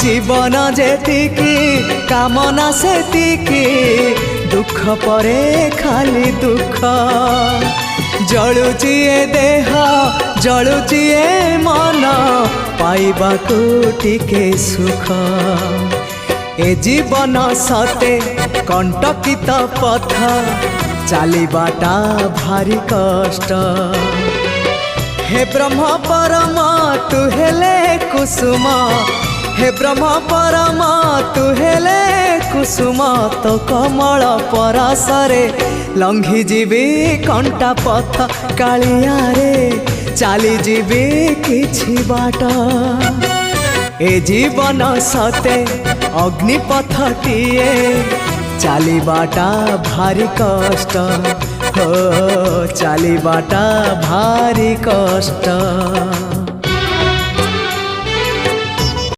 जीवन जेतिकी कामना सेतिकी दुख परे खाली दुख जलुची ए देह जलुची ए मन पाइबाकू टिके सुख ए जीवन सते कंटकित पथ चलिबाटा भारी कष्ट हे ब्रह्म परम तु हेले कुसुम हे ब्रह्म परम तु हेले कुसुम तो कमल परसरे लंघी जीवी कंटा पथ कालिया रे चली जीवी किछि बाट ए जीवन सते अग्निपथटीए चलिबाटा भारी कष्ट हो चलिबाटा भारी कष्ट।